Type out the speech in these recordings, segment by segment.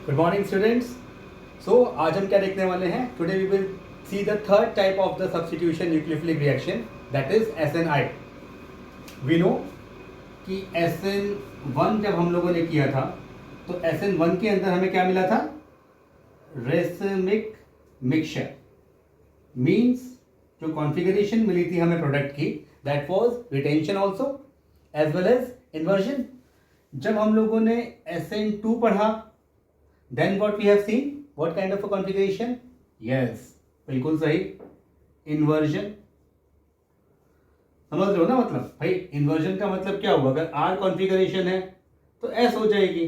Good morning students. सो आज हम क्या देखने वाले हैं? Today we will see the third type of the substitution nucleophilic reaction, that is SNI। We know कि SN1 जब हम लोगों ने किया था तो SN1 के अंदर हमें क्या मिला था? रेसिमिक मिक्सचर मीन्स जो कॉन्फ़िगरेशन मिली थी हमें प्रोडक्ट की, that was retention also as well as inversion. जब हम लोगों ने SN2 पढ़ा, then what we have seen, what kind of a configuration? Yes, बिल्कुल सही, इन्वर्जन। समझ रहे हो ना? मतलब भाई इन्वर्जन का मतलब क्या हुआ? अगर R कॉन्फ़िगरेशन है तो S हो जाएगी,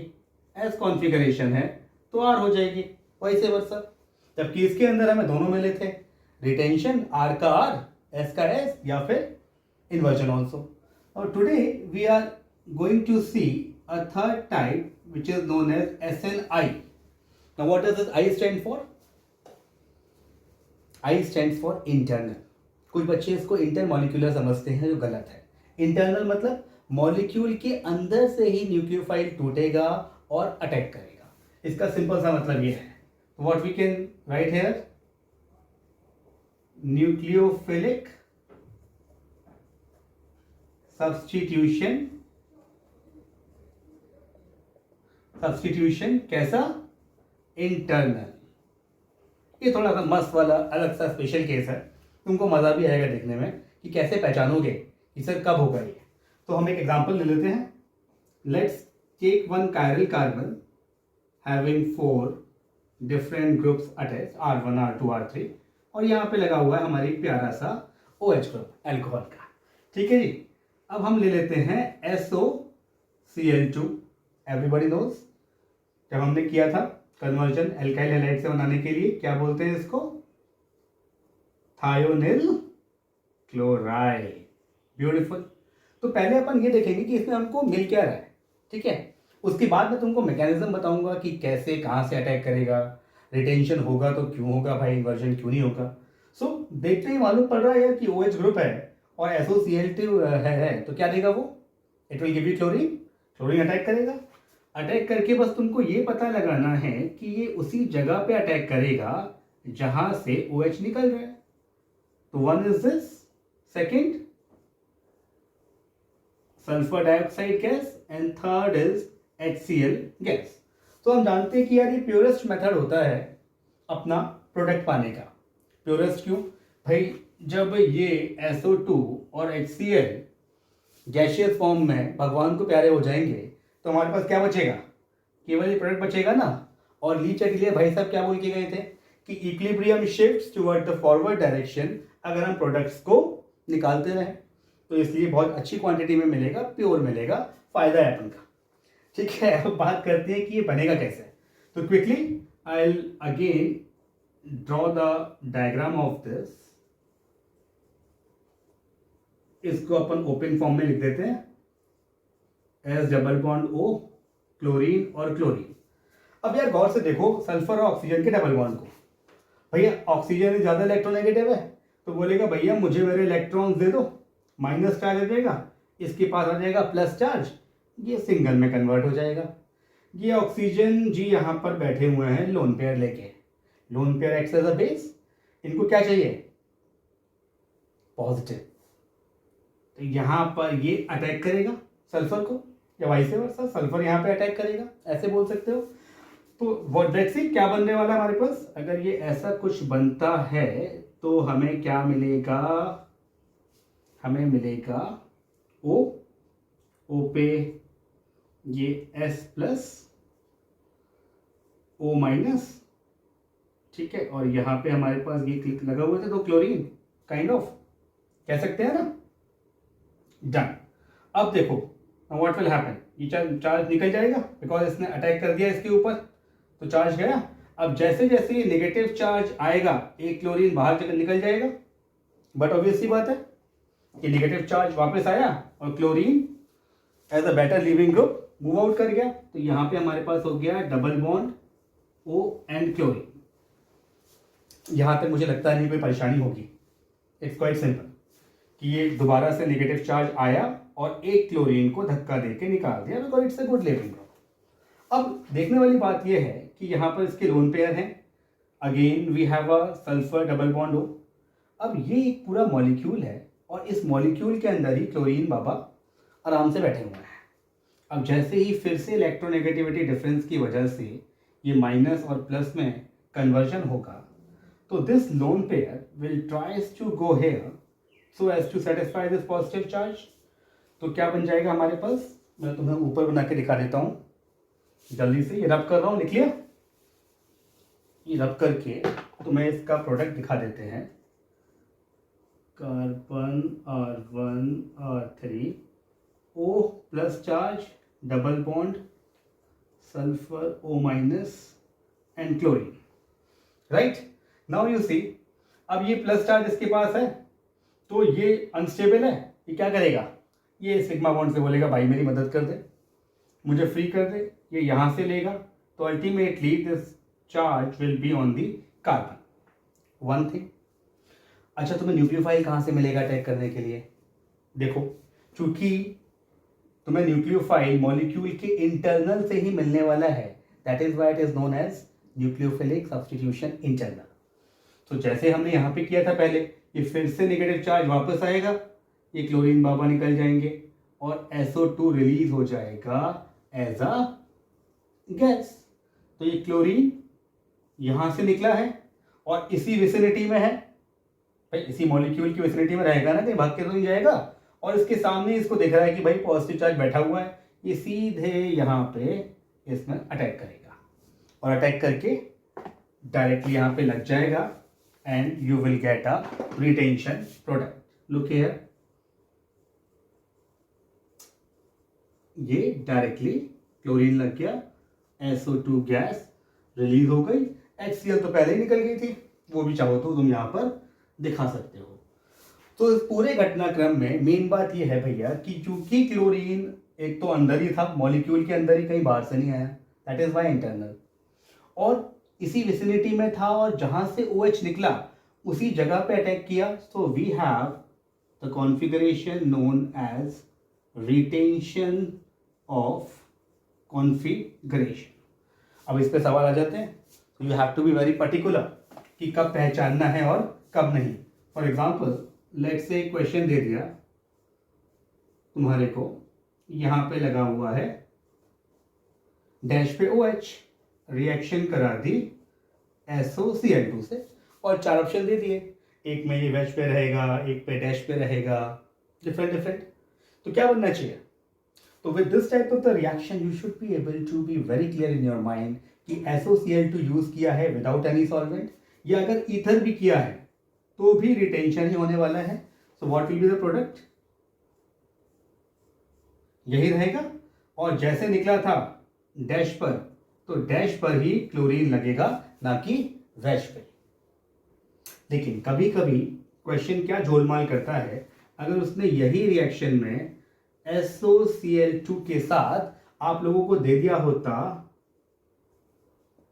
S कॉन्फ़िगरेशन है तो R हो जाएगी, वैसे वर्सा। जबकि इसके अंदर हमें दोनों मिले थे, रिटेंशन R का R, S का S, या फिर इन्वर्जन ऑल्सो। और today we are going to see a third type which is known as SNI. Now what does this I stand for? I stands for internal. कुछ बच्चे इसको intermolecular समझते हैं, जो गलत है। इंटरनल मतलब मॉलिक्यूल के अंदर से ही न्यूक्लियोफाइल टूटेगा और अटैक करेगा। इसका सिंपल सा मतलब ये है। What we can write here, nucleophilic substitution कैसा? इंटरनल। ये थोड़ा सा मस्त वाला अलग सा स्पेशल केस है, तुमको मज़ा भी आएगा देखने में कि कैसे पहचानोगे कि सर कब होगा ये। तो हम एक एग्जांपल ले लेते हैं। Let's take one chiral carbon having 4 different groups attach, R1 R2 R3, और यहाँ पे लगा हुआ है हमारी प्यारा सा OH ग्रुप एल्कोहल का। ठीक है जी। अब हम ले लेते हैं SOCl2। एवरीबॉडी नोज, जब हमने किया था कन्वर्जन एल्काइल हैलाइड से बनाने के लिए, क्या बोलते हैं इसको? Thionyl chloride. ब्यूटीफुल। तो पहले अपन ये देखेंगे कि इसमें हमको मिल क्या रहा है, ठीक है। उसके बाद मैं तुमको मैकेनिज्म बताऊंगा कि कैसे कहाँ से अटैक करेगा, रिटेंशन होगा तो क्यों होगा भाई, इन्वर्जन क्यों नहीं होगा। सो देखते ही मालूम पड़ रहा है यार कि OH ग्रुप है और SOCl2 है तो क्या देगा वो? It will give you chlorine. Chlorine attack करेगा। अटैक करके बस तुमको ये पता लगाना है कि ये उसी जगह पे अटैक करेगा जहां से OH निकल रहा है। तो one is this, second sulphur dioxide gas, and third is HCl gas. तो हम जानते हैं कि यार ये प्योरेस्ट मेथड होता है अपना प्रोडक्ट पाने का। प्योरेस्ट क्यों भाई? जब ये SO2 और HCl गैशियस फॉर्म में भगवान को प्यारे हो जाएंगे तो हमारे पास क्या बचेगा? केवल ये प्रोडक्ट बचेगा ना। और ली चटलिए भाई साहब क्या बोल के गए थे कि equilibrium shifts toward the forward direction अगर हम प्रोडक्ट्स को निकालते रहें, तो इसलिए बहुत अच्छी क्वांटिटी में मिलेगा, प्योर मिलेगा, फायदा है अपन का। ठीक है, अब बात करते हैं कि ये बनेगा कैसे। तो quickly I will again draw the diagram of this. इसको अपन ओपन फॉर्म में लिख देते हैं, S double bond O, chlorine और क्लोरीन। अब यार गौर से देखो सल्फर और ऑक्सीजन के डबल बॉन्ड को। भैया ऑक्सीजन ज्यादा इलेक्ट्रोनेगेटिव है तो बोलेगा भैया मुझे मेरे इलेक्ट्रॉन्स दे दो, माइनस चार्ज आ जाएगा, इसके पास आ जाएगा प्लस चार्ज, ये सिंगल में कन्वर्ट हो जाएगा। ये ऑक्सीजन जी यहाँ पर बैठे हुए हैं लोन पेयर लेके, lone pair acts as a base. इनको क्या चाहिए? पॉजिटिव। तो यहाँ पर ये अटैक करेगा सल्फर को, या वाइस वर्सा, सल्फर यहाँ पे अटैक करेगा, ऐसे बोल सकते हो। तो लेट्स सी क्या बनने वाला है हमारे पास। अगर ये ऐसा कुछ बनता है तो हमें क्या मिलेगा? हमें मिलेगा O, O पे ये S प्लस, O माइनस, ठीक है। और यहाँ पे हमारे पास ये क्लिक लगा हुआ था तो क्लोरीन, काइंड ऑफ कह सकते हैं ना। डन। अब देखो व्हाट विल हैपन, ये चार्ज निकल जाएगा बिकॉज इसने अटैक कर दिया इसके ऊपर, तो चार्ज गया। अब जैसे जैसे ये नेगेटिव चार्ज आएगा एक क्लोरीन बाहर निकल जाएगा, बट ऑब्वियसली बात है कि नेगेटिव चार्ज वापस आया और chlorine as a better leaving group move out कर गया। तो यहाँ पे हमारे पास हो गया double bond O and chlorine. यहाँ तक मुझे लगता नहीं कोई परेशानी होगी। इट्स क्वाइट सिंपल कि ये दोबारा से नेगेटिव चार्ज आया और एक क्लोरीन को धक्का देके निकाल दिया because it's a good leaving group. अब देखने वाली बात यह है कि यहाँ पर इसके लोन पेयर हैं, again we have a sulphur double bond O। अब ये एक पूरा मॉलिक्यूल है और इस मॉलिक्यूल के अंदर ही क्लोरीन बाबा आराम से बैठे हुए हैं। अब जैसे ही फिर से इलेक्ट्रोनेगेटिविटी डिफरेंस की वजह से ये माइनस और प्लस में कन्वर्जन होगा, तो this lone pair will tries to go here so as to satisfy this positive charge. तो क्या बन जाएगा हमारे पास, मैं तुम्हें ऊपर बना के दिखा देता हूँ जल्दी से। ये रब कर रहा हूँ, लिख लिया? ये रब करके तुम्हें इसका प्रोडक्ट दिखा देते हैं। Carbon R1 R3 O plus charge double bond sulphur O minus and chlorine, right. Now you see, अब ये प्लस चार्ज इसके पास है तो ये अनस्टेबल है। ये क्या करेगा, ये सिग्मा बॉन्ड से बोलेगा भाई मेरी मदद कर दे, मुझे फ्री कर दे। ये यहाँ से लेगा तो ultimately this charge will be on the carbon. One thing. अच्छा, तुम्हें न्यूक्लियोफाइल कहाँ से मिलेगा अटैक करने के लिए? देखो, चूंकि तुम्हें न्यूक्लियोफाइल मॉलिक्यूल के इंटरनल से ही मिलने वाला है, that is why it is known as nucleophilic substitution internal. तो जैसे हमने यहाँ पे किया था पहले, ये फिर से नेगेटिव चार्ज वापस आएगा, ये क्लोरीन बाबा निकल जाएंगे और SO2 रिलीज हो जाएगा एज अ गैस। तो ये क्लोरीन यहां से निकला है और इसी विसिनिटी में है, भाई इसी मॉलिक्यूल की विसिनिटी में रहेगा ना, कहीं भाग के तो नहीं जाएगा। और इसके सामने इसको दिख रहा है कि भाई पॉजिटिव चार्ज बैठा हुआ है, ये सीधे यहाँ पे इसमें अटैक करेगा और अटैक करके डायरेक्टली यहाँ पे लग जाएगा and you will get a retention product. Look here, ये डायरेक्टली क्लोरीन लग गया, SO2 गैस रिलीज हो गई, HCl तो पहले ही निकल गई थी, वो भी चाहो तो तुम यहाँ पर दिखा सकते हो। तो इस पूरे घटनाक्रम में मेन बात ये है भैया कि चूंकि क्लोरीन एक तो अंदर ही था, मॉलिक्यूल के अंदर ही, कहीं बाहर से नहीं आया, दैट इज वाई इंटरनल, और इसी विसिनिटी में था और जहां से OH निकला उसी जगह पे अटैक किया। So we have the configuration known as retention of configuration. अब इस पे सवाल आ जाते हैं, तो you have to be very particular कि कब पहचानना है और कब नहीं। For example, let's say question दे दिया तुम्हारे को, यहां पे लगा हुआ है डैश पे OH, रिएक्शन करा दी SOCl2 से और 4 ऑप्शन दे दिए, एक में ये वेज पे रहेगा, एक पे डैश पे रहेगा, डिफरेंट डिफरेंट। तो क्या बनना चाहिए? तो with this type of the reaction you should be able to be very clear in your mind कि SOCl2 यूज किया है विदाउट एनी सॉल्वेंट, या अगर ईथर भी किया है तो भी रिटेंशन ही होने वाला है। So what will be the product? यही रहेगा, और जैसे निकला था डैश पर, तो डैश पर ही क्लोरीन लगेगा, ना कि वेज पे। लेकिन कभी कभी क्वेश्चन क्या झोलमाल करता है, अगर उसने यही रिएक्शन में SOCl2 के साथ आप लोगों को दे दिया होता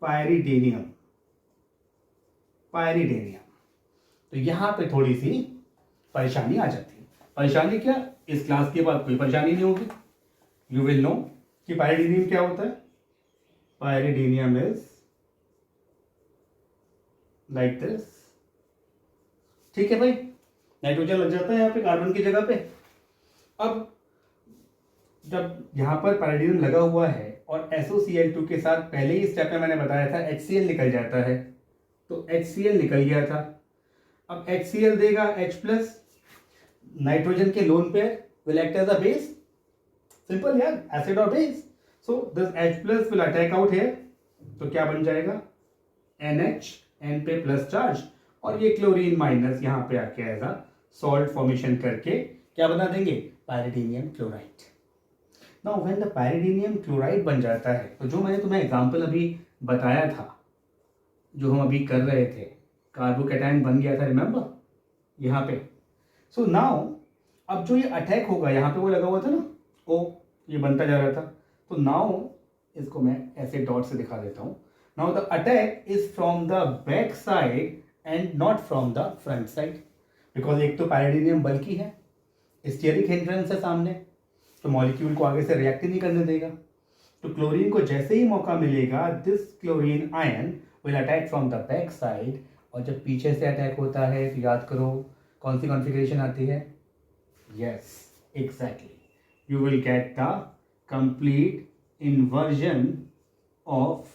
पायरिडेनियम, तो यहां पे थोड़ी सी परेशानी आ जाती है। परेशानी क्या, इस क्लास के बाद कोई परेशानी नहीं होगी। यू विल नो कि पायरिडेनियम क्या होता है। पायरिडेनियम इज लाइक दिस, ठीक है भाई, नाइट्रोजन लग जाता है यहाँ पे कार्बन की जगह पे। अब जब यहाँ पर पायरिडियम लगा हुआ है और SOCl2 के साथ पहले ही स्टेप में मैंने बताया था HCl निकल जाता है, तो HCl निकल गया था। अब HCl देगा H+, नाइट्रोजन के lone pair will act as a base, simple यार, एसिड और base. So this H+ will attack out here, तो क्या बन जाएगा NH, N पे प्लस चार्ज, और ये क्लोरीन माइनस यहाँ पे आके एज अ सॉल्ट फॉर्मेशन करके क्या बना देंगे, pyridinium chloride. Now when the pyridinium chloride बन जाता है, तो जो मैंने तुम्हें एग्जांपल अभी बताया था, जो हम अभी कर रहे थे, कार्बोकैटायन बन गया था, रिमेंबर यहाँ पे। सो नाउ अब जो ये अटैक होगा, यहाँ पे वो लगा हुआ था ना ओ, ये बनता जा रहा था, तो नाउ इसको मैं ऐसे डॉट से दिखा देता हूँ। Now the attack is from the back side and not from the front side, because एक तो पायरिडीनियम बल्कि है, स्टीयरिक हिंड्रेंस है सामने, तो मॉलिक्यूल को आगे से रिएक्ट ही नहीं करने देगा। तो क्लोरीन को जैसे ही मौका मिलेगा this chlorine ion will attack from the back side, और जब पीछे से अटैक होता है तो याद करो कौन सी कॉन्फ़िगरेशन आती है? Yes exactly, you will get the complete inversion of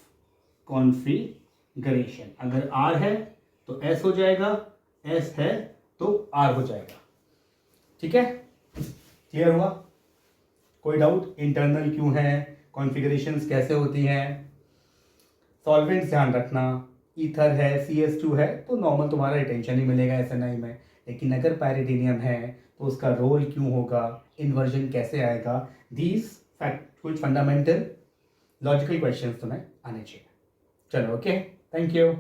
configuration. अगर आर है तो एस हो जाएगा, एस है तो आर हो जाएगा। ठीक है, क्लियर हुआ? कोई डाउट? इंटरनल क्यों है, कॉन्फ़िगरेशंस कैसे होती हैं, सॉल्वेंट्स ध्यान रखना, ईथर है, CS2 है तो नॉर्मल तुम्हारा रिटेंशन ही मिलेगा SNI में, लेकिन अगर पैरिडीनियम है तो उसका रोल क्यों होगा, इन्वर्जन कैसे आएगा, दीज फैक्ट कुछ फंडामेंटल लॉजिकल क्वेश्चंस तुम्हें आने चाहिए। चलो ओके, थैंक यू।